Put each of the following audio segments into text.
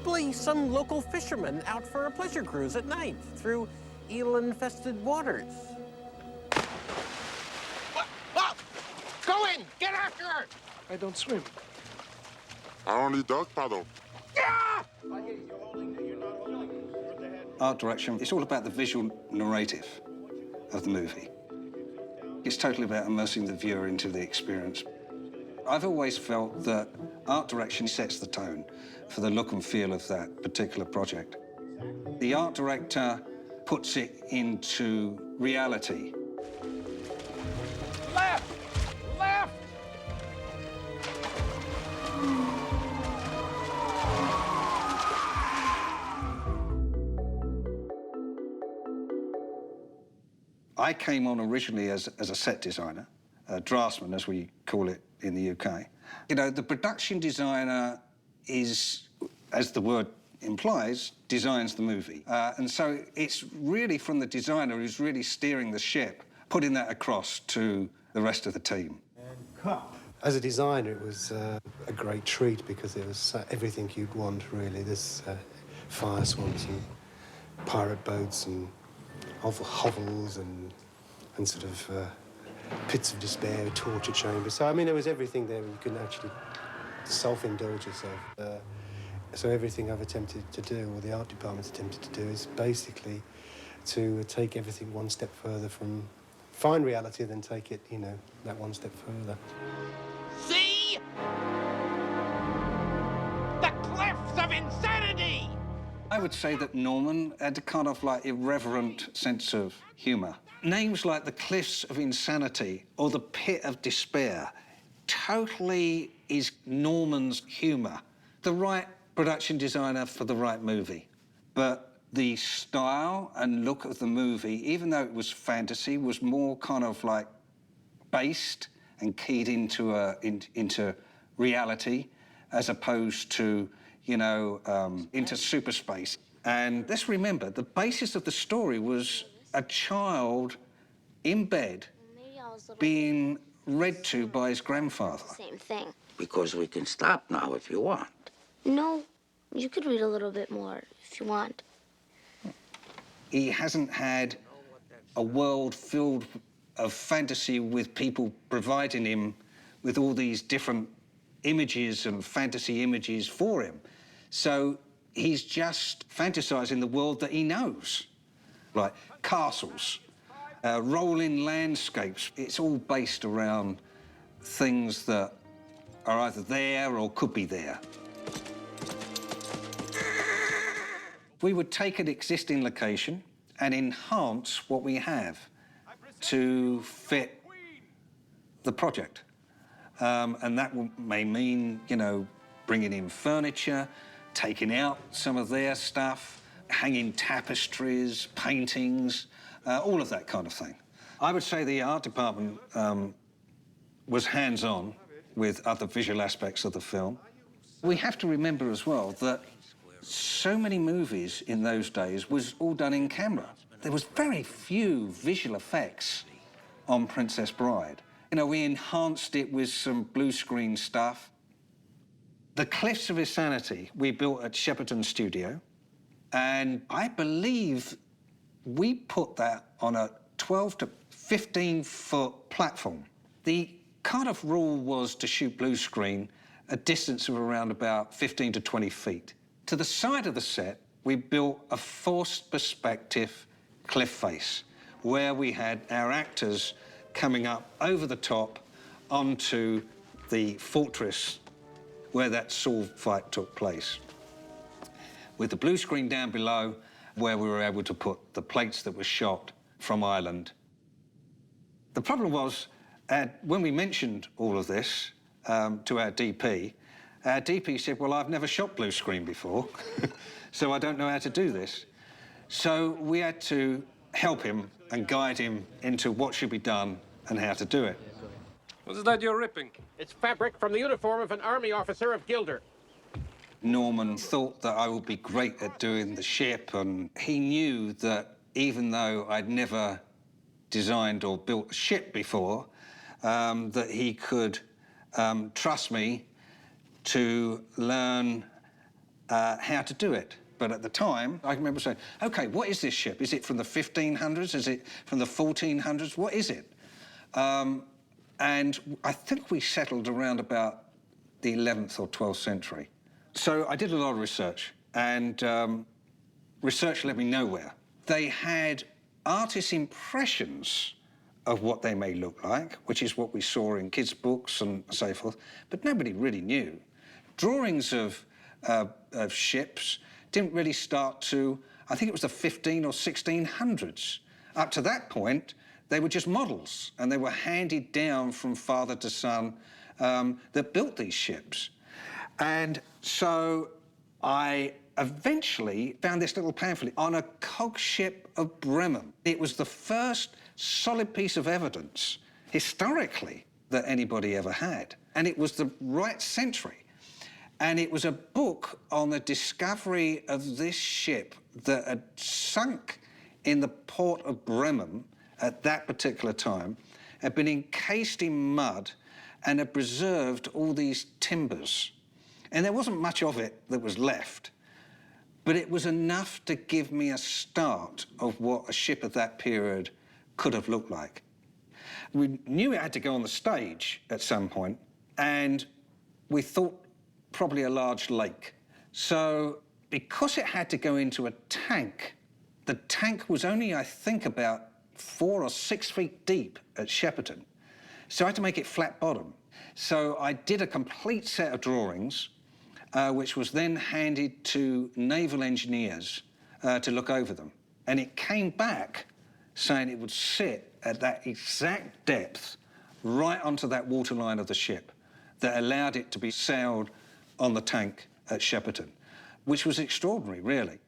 Simply some local fishermen out for a pleasure cruise at night through eel-infested waters. Whoa! Go in! Get after her! I don't swim. I only dog paddle. Yeah! Art direction, it's all about the visual narrative of the movie. It's totally about immersing the viewer into the experience. I've always felt that art direction sets the tone for the look and feel of that particular project. The art director puts it into reality. Left! Left! I came on originally as a set designer, a draftsman, as we call it in the UK. You know, the production designer is, as the word implies, designs the movie. And so it's really from the designer who's really steering the ship, putting that across to the rest of the team. As a designer, it was a great treat because it was everything you'd want, really. There's fire swamps and pirate boats and hovels and sort of pits of despair, torture chambers. So, I mean, there was everything there. You can actually self-indulge yourself. So everything I've attempted to do, or the art department's attempted to do, is basically to take everything one step further from find reality, then take it, you know, that one step further. See? The cliffs of insanity! I would say that Norman had a kind of like irreverent sense of humour. Names like the Cliffs of Insanity or the Pit of Despair totally is Norman's humour. The right production designer for the right movie. But the style and look of the movie, even though it was fantasy, was more kind of like based and keyed into reality as opposed to, you know, into super space. And let's remember, the basis of the story was a child in bed being read to by his grandfather. Same thing. Because we can stop now if you want. No, you could read a little bit more if you want. He hasn't had a world filled of fantasy with people providing him with all these different images and fantasy images for him. So he's just fantasizing the world that he knows, like castles, rolling landscapes. It's all based around things that are either there or could be there. We would take an existing location and enhance what we have to fit the project. And that may mean, you know, bringing in furniture, taking out some of their stuff, hanging tapestries, paintings, all of that kind of thing. I would say the art department was hands-on with other visual aspects of the film. We have to remember as well that so many movies in those days was all done in camera. There was very few visual effects on Princess Bride. You know, we enhanced it with some blue screen stuff. The Cliffs of Insanity we built at Shepperton Studio, and I believe we put that on a 12 to 15-foot platform. The kind of rule was to shoot blue screen a distance of around about 15 to 20 feet. To the side of the set, we built a forced perspective cliff face where we had our actors coming up over the top onto the fortress where that sword fight took place. With the blue screen down below where we were able to put the plates that were shot from Ireland. The problem was, when we mentioned all of this to our DP said, well, I've never shot blue screen before, so I don't know how to do this. So we had to help him and guide him into what should be done and how to do it. What's that you're ripping? It's fabric from the uniform of an army officer of Gilder. Norman thought that I would be great at doing the ship, and he knew that even though I'd never designed or built a ship before, that he could trust me to learn how to do it. But at the time, I remember saying, OK, what is this ship? Is it from the 1500s? Is it from the 1400s? What is it? And I think we settled around about the 11th or 12th century. So I did a lot of research, and research led me nowhere. They had artists' impressions of what they may look like, which is what we saw in kids' books and so forth, but nobody really knew. Drawings of ships didn't really start to, I think it was the 15 or 1600s. Up to that point, they were just models, and they were handed down from father to son that built these ships. And so I eventually found this little pamphlet on a cog ship of Bremen. It was the first solid piece of evidence, historically, that anybody ever had. And it was the right century. And it was a book on the discovery of this ship that had sunk in the port of Bremen at that particular time, had been encased in mud, and had preserved all these timbers. And there wasn't much of it that was left, but it was enough to give me a start of what a ship of that period could have looked like. We knew it had to go on the stage at some point, and we thought probably a large lake. So because it had to go into a tank, the tank was only, I think, about 4 or 6 feet deep at Shepperton. So I had to make it flat bottom. So I did a complete set of drawings, which was then handed to naval engineers to look over them. And it came back saying it would sit at that exact depth right onto that waterline of the ship that allowed it to be sailed on the tank at Shepperton, which was extraordinary, really.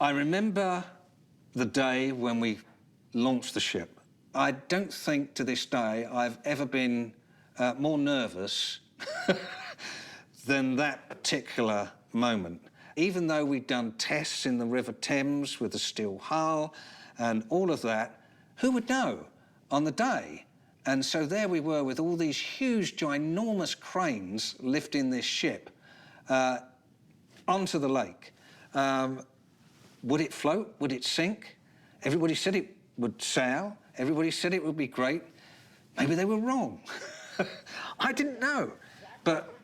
I remember the day when we launched the ship. I don't think to this day I've ever been more nervous than that particular moment. Even though we'd done tests in the River Thames with the steel hull and all of that, who would know on the day? And so there we were with all these huge, ginormous cranes lifting this ship onto the lake. Would it float? Would it sink? Everybody said it would sail. Everybody said it would be great. Maybe they were wrong. I didn't know. But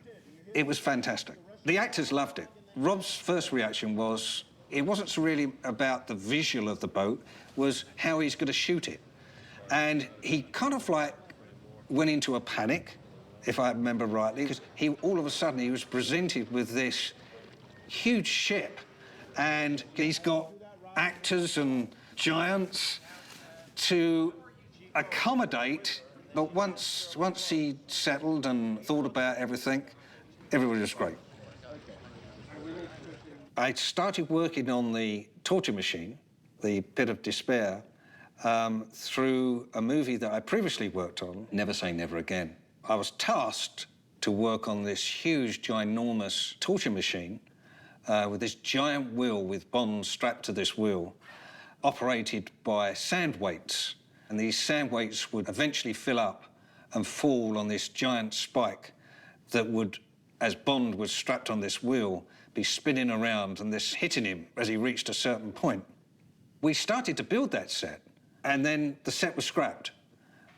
it was fantastic. The actors loved it. Rob's first reaction was, it wasn't so really about the visual of the boat, was how he's going to shoot it. And he kind of like went into a panic, if I remember rightly, because all of a sudden he was presented with this huge ship, and he's got actors and giants to accommodate. But once he settled and thought about everything, everybody was great. I started working on the torture machine, the Pit of Despair, through a movie that I previously worked on, Never Say Never Again. I was tasked to work on this huge, ginormous torture machine with this giant wheel with Bond strapped to this wheel, operated by sand weights. And these sand weights would eventually fill up and fall on this giant spike that would, as Bond was strapped on this wheel, be spinning around and this hitting him as he reached a certain point. We started to build that set, and then the set was scrapped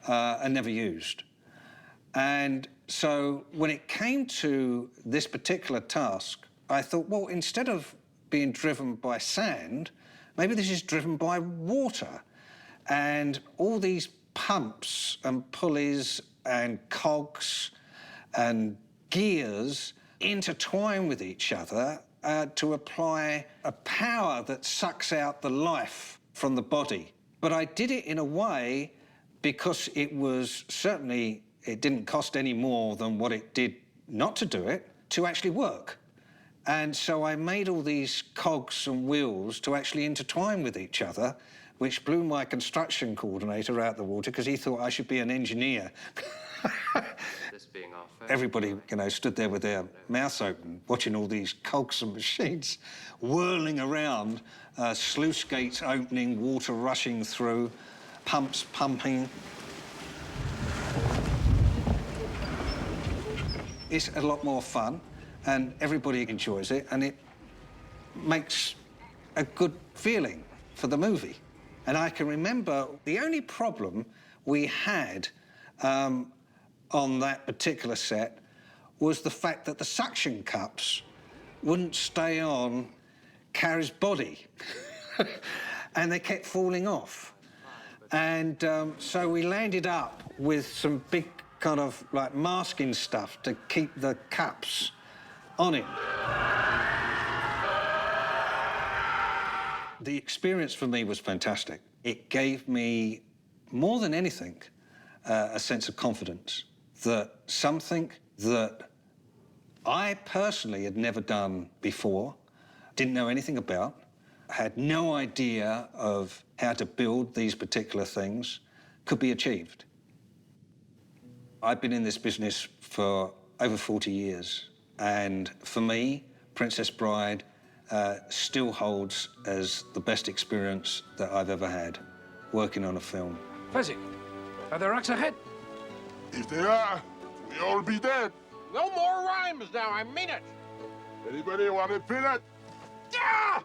and never used. And so when it came to this particular task, I thought, well, instead of being driven by sand, maybe this is driven by water. And all these pumps and pulleys and cogs and gears intertwine with each other to apply a power that sucks out the life from the body. But I did it in a way, because it was certainly, it didn't cost any more than what it did not to do it, to actually work. And so I made all these cogs and wheels to actually intertwine with each other, which blew my construction coordinator out the water, because he thought I should be an engineer. This being our first Everybody, you know, stood there with their mouths open, watching all these cogs and machines whirling around, sluice gates opening, water rushing through, pumps pumping. It's a lot more fun. and everybody enjoys it, and it makes a good feeling for the movie. And I can remember the only problem we had on that particular set was the fact that the suction cups wouldn't stay on Carrie's body. And they kept falling off. And so we landed up with some big kind of like masking stuff to keep the cups on it. The experience for me was fantastic. It gave me, more than anything, a sense of confidence that something that I personally had never done before, didn't know anything about, had no idea of how to build these particular things, could be achieved. I've been in this business for over 40 years, and for me, Princess Bride still holds as the best experience that I've ever had working on a film. Fezzik, are there rocks ahead? If they are, we all be dead. No more rhymes now, I mean it. Anybody want to feel it? Yeah!